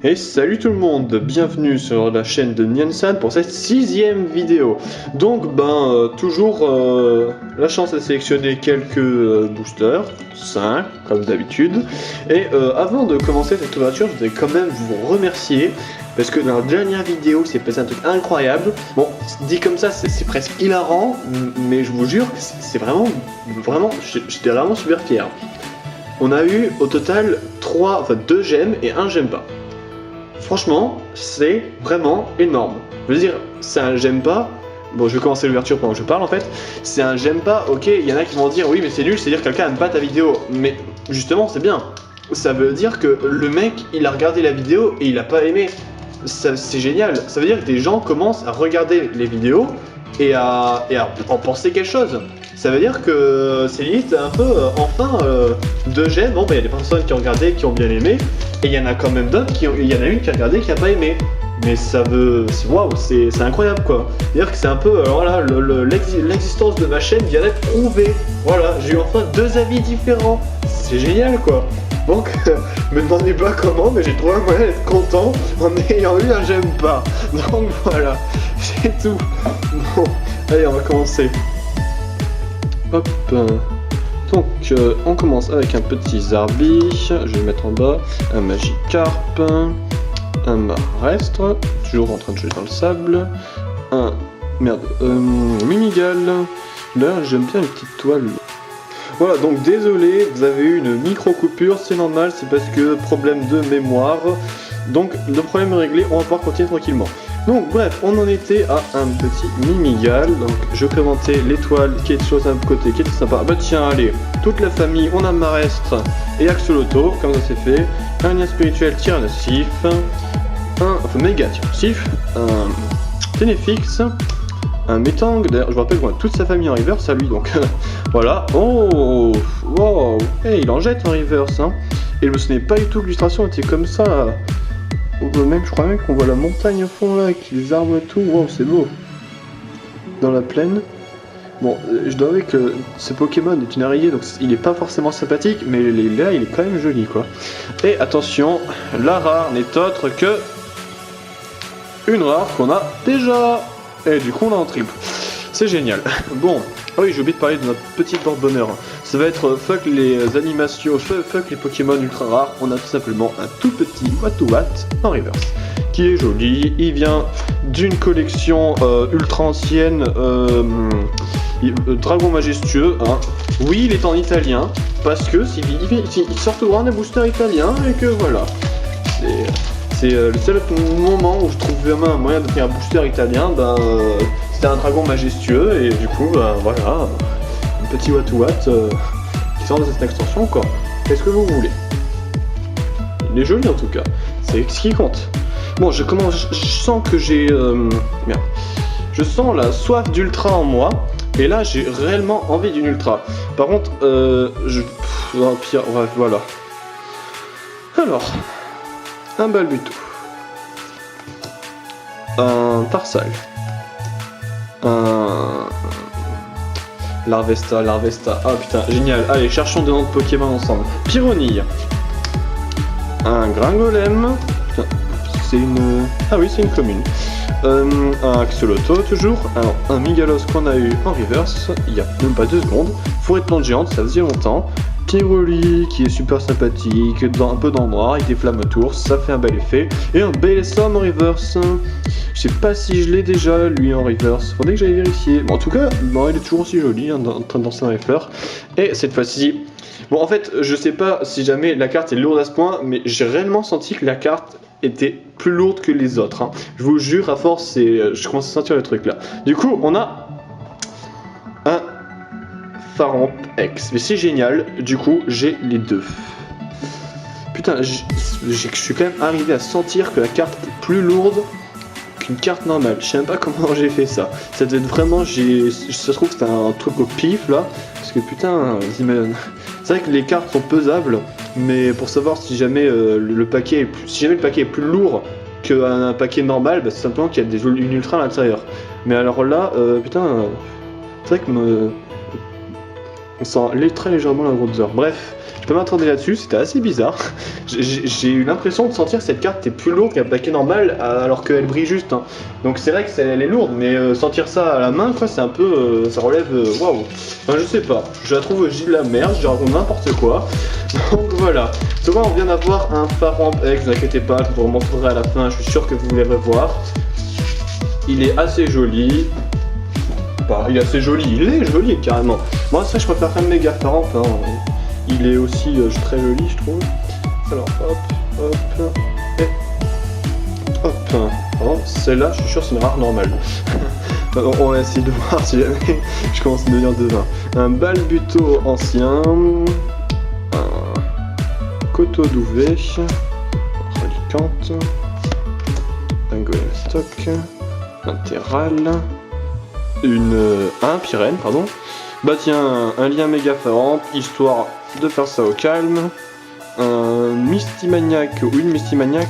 Et salut tout le monde, bienvenue sur la chaîne de Nyan-san pour cette 6ème vidéo. Donc toujours la chance de sélectionner quelques boosters, 5 comme d'habitude. Et avant de commencer cette ouverture, je voudrais quand même vous remercier. Parce que dans la dernière vidéo, c'est passé un truc incroyable. Bon, dit comme ça, c'est presque hilarant, mais je vous jure que c'est vraiment, j'étais vraiment super fier. On a eu au total 2 gemmes et 1 j'aime pas. Franchement, c'est vraiment énorme. Je veux dire, c'est un j'aime pas. Bon, je vais commencer l'ouverture pendant que je parle en fait. C'est un j'aime pas, ok, il y en a qui vont dire oui, mais c'est nul, c'est-à-dire que quelqu'un n'aime pas ta vidéo. Mais justement, c'est bien. Ça veut dire que le mec, il a regardé la vidéo et il a pas aimé. C'est génial. Ça veut dire que des gens commencent à regarder les vidéos et à en penser quelque chose. Ça veut dire que c'est limite un peu enfin 2 j'aime. Bon, il y a des personnes qui ont regardé, qui ont bien aimé, et il y en a quand même d'autres il y en a une qui a regardé, qui a pas aimé. Mais ça veut, waouh, c'est incroyable quoi. C'est-à-dire que c'est un peu, alors là, l'existence de ma chaîne vient d'être prouvée. Voilà, j'ai eu enfin 2 avis différents. C'est génial quoi. Donc, me demandez pas comment, mais j'ai trouvé un moyen d'être content en ayant eu un j'aime pas. Donc voilà, c'est tout. Bon, allez, on va commencer. Hop. Donc, on commence avec un petit Zarbi. Je vais mettre en bas un Magikarp, un Marestre, toujours en train de jouer dans le sable, un Mimigal. Là, j'aime bien les petites toiles. Voilà, donc désolé, vous avez eu une micro coupure, c'est normal, c'est parce que problème de mémoire. Donc le problème est réglé, on va pouvoir continuer tranquillement. Donc bref, on en était à un petit Mimigal. Donc je commentais l'étoile qui est de choses à côté, qui était sympa. Bah tiens, allez, toute la famille, on a Marestre et Axolotl, comme ça c'est fait. Un lien spirituel Tyrannosif, un méga Tyrannosif, un Ténéfix, un Metang, d'ailleurs je vous rappelle qu'on a toute sa famille en reverse à lui, donc voilà. Oh, wow, hey, il en jette en reverse, hein. Et je me souvenais pas du tout que l'illustration était comme ça. Même, je crois même qu'on voit la montagne au fond là, avec les arbres et tout, wow, c'est beau. Dans la plaine. Bon, je dois avouer que ce Pokémon est une araignée, donc il est pas forcément sympathique, mais là il est quand même joli quoi. Et attention, la rare n'est autre que une rare qu'on a déjà. Et du coup on a en triple. C'est génial. Bon, ah oui, j'ai oublié de parler de notre petite board bonheur. Ça va être fuck les animations, fuck les Pokémon ultra rares. On a tout simplement un tout petit Watouat en reverse, qui est joli. Il vient d'une collection ultra ancienne, Dragon Majestueux. Hein. Oui, il est en italien, parce que il sort tout droit d'un booster italien, et que voilà. C'est le seul moment où je trouve vraiment un moyen de faire un booster italien, c'était un dragon majestueux, et du coup, voilà, un petit Watouat qui sort de cette extension, quoi. Qu'est-ce que vous voulez? Il est joli en tout cas, c'est ce qui compte. Bon, je sens que j'ai... merde. Je sens la soif d'ultra en moi, et là, j'ai réellement envie d'une ultra. Par contre, pire, voilà. Alors... un Balbuto, un Tarsal, un Larvesta, ah putain, génial, allez, cherchons des noms de Pokémon ensemble. Pyronille, un Gringolem, putain, c'est une... ah oui, c'est une commune. Un Axolotl toujours, un Migalos qu'on a eu en reverse, il y a même pas 2 secondes. Forêt de plante géante, ça faisait longtemps. Piroli qui est super sympathique, un peu dans le noir, avec des flammes autour, ça fait un bel effet. Et un Bellissime en reverse. Je sais pas si je l'ai déjà lui en reverse, faudrait que j'aille vérifier. Bon, en tout cas, bon, il est toujours aussi joli, hein, en train de danser dans les fleurs. Et cette fois-ci, bon en fait, je sais pas si jamais la carte est lourde à ce point, mais j'ai réellement senti que la carte était plus lourde que les autres. Hein. Je vous jure, à force, je commence à sentir le truc là. Du coup, on a un Faramp X, mais c'est génial, du coup j'ai les 2. Putain, je suis quand même arrivé à sentir que la carte était plus lourde qu'une carte normale. Je sais même pas comment j'ai fait ça. Ça devait être vraiment, ça se trouve c'était un truc au pif là, parce que putain, c'est vrai que les cartes sont pesables, mais pour savoir si jamais le paquet est plus lourd qu'un paquet normal, c'est simplement qu'il y a une ultra à l'intérieur. Mais alors là, putain, c'est vrai que on sent très légèrement la grosseur. Bref, je pas m'attarder là-dessus, c'était assez bizarre. J'ai eu l'impression de sentir que cette carte était plus lourde qu'un paquet normal alors qu'elle brille juste. Hein. Donc c'est vrai qu'elle est lourde, mais sentir ça à la main, quoi, c'est un peu. Ça relève. Waouh! Enfin, je sais pas, je la trouve de la merde, je raconte n'importe quoi. Donc voilà. Donc on vient d'avoir un Farramp X, ne vous inquiétez pas, je vous remontrerai à la fin, je suis sûr que vous voulez revoir. Il est assez joli. Bah, il est assez joli, il est joli carrément. Moi, ça, je préfère faire méga Farramp. Hein. Il est aussi très joli, je trouve. Alors, hop, et hop. Alors, celle-là, je suis sûr, c'est une rare normale. On va essayer de voir si jamais je commence à devenir devin. Un Balbuto ancien. Un Koto Douvet. Relicante. Un Golem Stock. Un Terral. Un Pyrène, pardon. Bah tiens, un lien méga Farramp, histoire de faire ça au calme. Un Mistimaniac ou une Mistimaniac.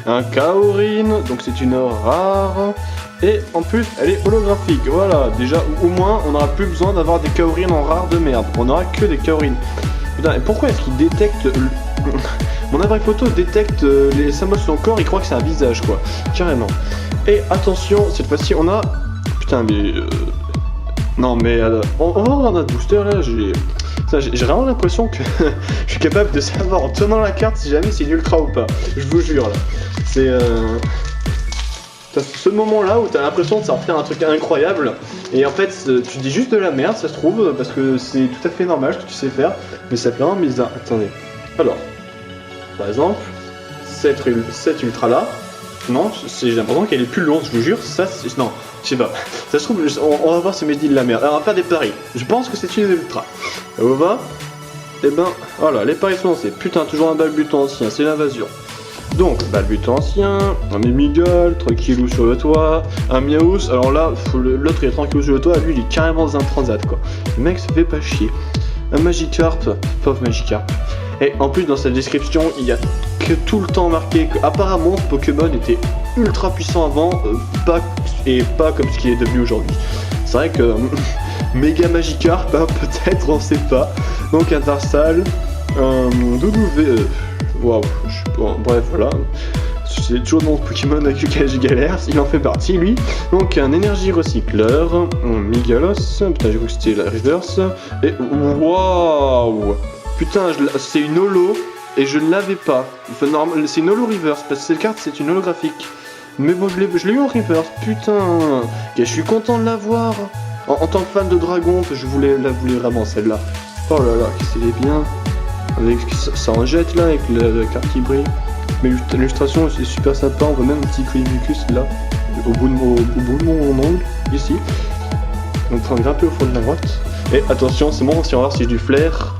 Un Kaorin, donc c'est une rare. Et en plus, elle est holographique. Voilà, déjà, au moins, on n'aura plus besoin d'avoir des Kaorin en rare de merde. On n'aura que des Kaorin. Putain, et pourquoi est-ce qu'il détecte... Mon appareil photo détecte les symboles sur son corps, il croit que c'est un visage, quoi. Carrément. Et attention, cette fois-ci, on a... Putain, mais... Non, mais... on va voir notre booster, là, j'ai vraiment l'impression que je suis capable de savoir en tenant la carte si jamais c'est une ultra ou pas. Je vous jure, là. C'est... T'as ce moment-là où t'as l'impression de savoir faire un truc incroyable, et en fait, tu dis juste de la merde, ça se trouve, parce que c'est tout à fait normal ce que tu sais faire, mais ça fait vraiment bizarre. Attendez. Alors, par exemple, cette ultra-là, non, j'ai l'impression qu'elle est plus longue, je vous jure, ça, non, je sais pas. Ça se trouve, on va voir si je dis de la merde. Alors, on va faire des paris. Je pense que c'est une ultra. Et on va, et ben, voilà, les paris sont lancés. Putain, toujours un Balbuto ancien, c'est l'invasion. Donc, Balbuto ancien, un Mimigol, tranquillou sur le toit, un Miaus, alors là, l'autre il est tranquillou sur le toit, lui il est carrément dans un transat, quoi. Le mec se fait pas chier. Un Magikarp, pauvre Magikarp. Et en plus, dans sa description, il y a que tout le temps marqué que apparemment ce Pokémon était ultra puissant avant, pas comme ce qu'il est devenu aujourd'hui. C'est vrai que méga Magikarp, hein, peut-être, on sait pas. Donc un Tarsal, un Doudouvé, waouh, bon, bref, voilà. C'est toujours dans Pokémon avec lequel je galère, il en fait partie lui. Donc un énergie recycleur, un Migalos, putain j'ai cru que c'était la reverse. Et waouh, putain c'est une holo et je ne l'avais pas. Enfin, c'est une holo reverse parce que cette carte c'est une holographique. Mais bon je l'ai eu en reverse, putain. Okay, je suis content de l'avoir. En tant que fan de dragon, je voulais vraiment celle-là. Oh là là, qu'est-ce qu'elle est bien. Avec ça en jette là avec la carte qui brille. Mais l'illustration est super sympa, on voit même un petit Climicus là, au bout de mon ongle, ici. Donc on va grimper au fond de la grotte. Et attention, c'est bon, si on va voir si j'ai du flair.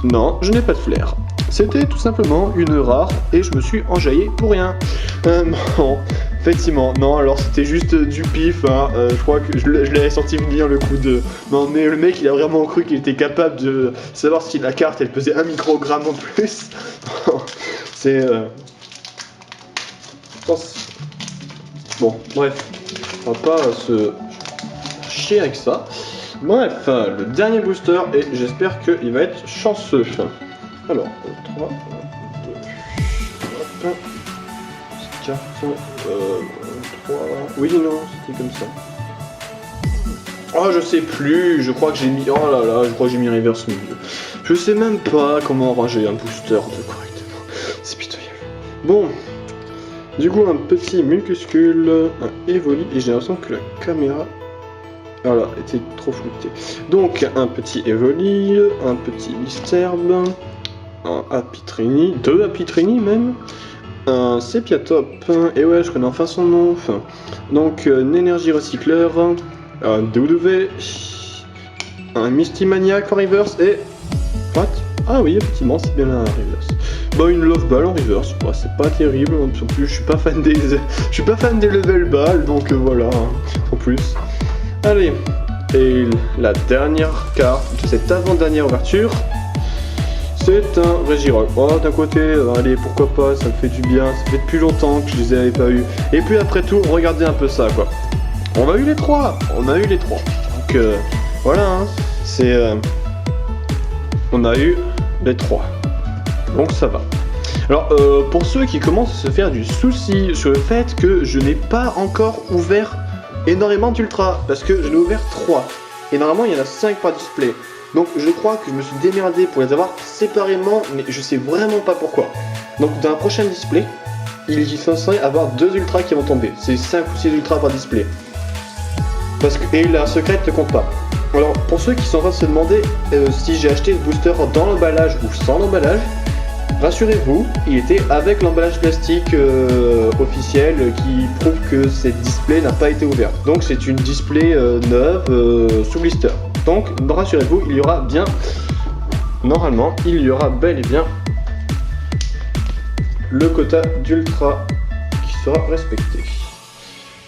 Non, je n'ai pas de flair. C'était tout simplement une rare et je me suis enjaillé pour rien. Non, effectivement, non, alors c'était juste du pif, hein. Je crois que je l'avais senti venir le coup de... Non mais le mec il a vraiment cru qu'il était capable de savoir si la carte elle pesait 1 microgramme en plus. C'est... Bon, bref, on va pas se chier avec ça. Bref, le dernier booster et j'espère qu'il va être chanceux. Alors, 3, 2, hop, carte, 3, oui, non, c'était comme ça. Oh, je sais plus, je crois que j'ai mis, oh là là, je crois que j'ai mis reverse milieu. Je sais même pas comment ranger un booster correctement, c'est pitoyable. Bon, du coup, un petit Mulcuscule, un Evoli, et j'ai l'impression que la caméra, voilà, était trop floutée. Donc, un petit Evoli, un petit Listerbe, un Apitrini, 2 Apitrini même, un Sepiatop, et ouais, je connais enfin son nom. Donc, une énergie recycleur, un Doudouvé, un Mistimaniac en reverse, et... What? Ah oui, effectivement, c'est bien la reverse. Bah, une Love Ball en reverse, bah, c'est pas terrible, en plus, je suis pas fan des level ball, donc voilà, en plus. Allez, et la dernière carte de cette avant-dernière ouverture, c'est un Regirock. Oh, d'un côté, allez, pourquoi pas, ça me fait du bien, ça fait depuis longtemps que je les avais pas eu. Et puis après tout, regardez un peu ça, quoi. On a eu les trois. Donc voilà, hein, c'est... on a eu les 3. Donc ça va. Alors pour ceux qui commencent à se faire du souci sur le fait que je n'ai pas encore ouvert énormément d'ultra, parce que j'en ai ouvert 3. Et normalement il y en a 5 par display. Donc je crois que je me suis démerdé pour les avoir séparément, mais je sais vraiment pas pourquoi. Donc dans un prochain display, il est censé avoir 2 ultras qui vont tomber. C'est 5 ou 6 ultras par display. Parce que, et la secrète ne compte pas. Alors pour ceux qui sont en train de se demander si j'ai acheté le booster dans l'emballage ou sans l'emballage, rassurez-vous, il était avec l'emballage plastique officiel qui prouve que cette display n'a pas été ouverte. Donc c'est une display neuve sous blister. Donc rassurez-vous, il y aura bien, normalement, il y aura bel et bien le quota d'ultra qui sera respecté.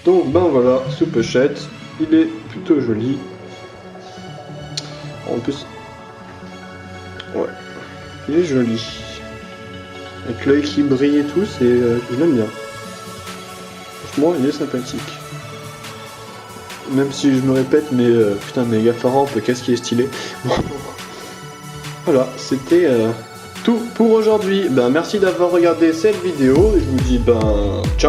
Donc ben voilà, sous pochette, il est plutôt joli. En plus, ouais, il est joli. Avec l'œil qui brille et tout, c'est, je l'aime bien. Franchement, il est sympathique. Même si je me répète, mais putain, méga Faramp, qu'est-ce qui est stylé. Bon. Voilà, c'était tout pour aujourd'hui. Ben, merci d'avoir regardé cette vidéo. Et je vous dis, ben, ciao.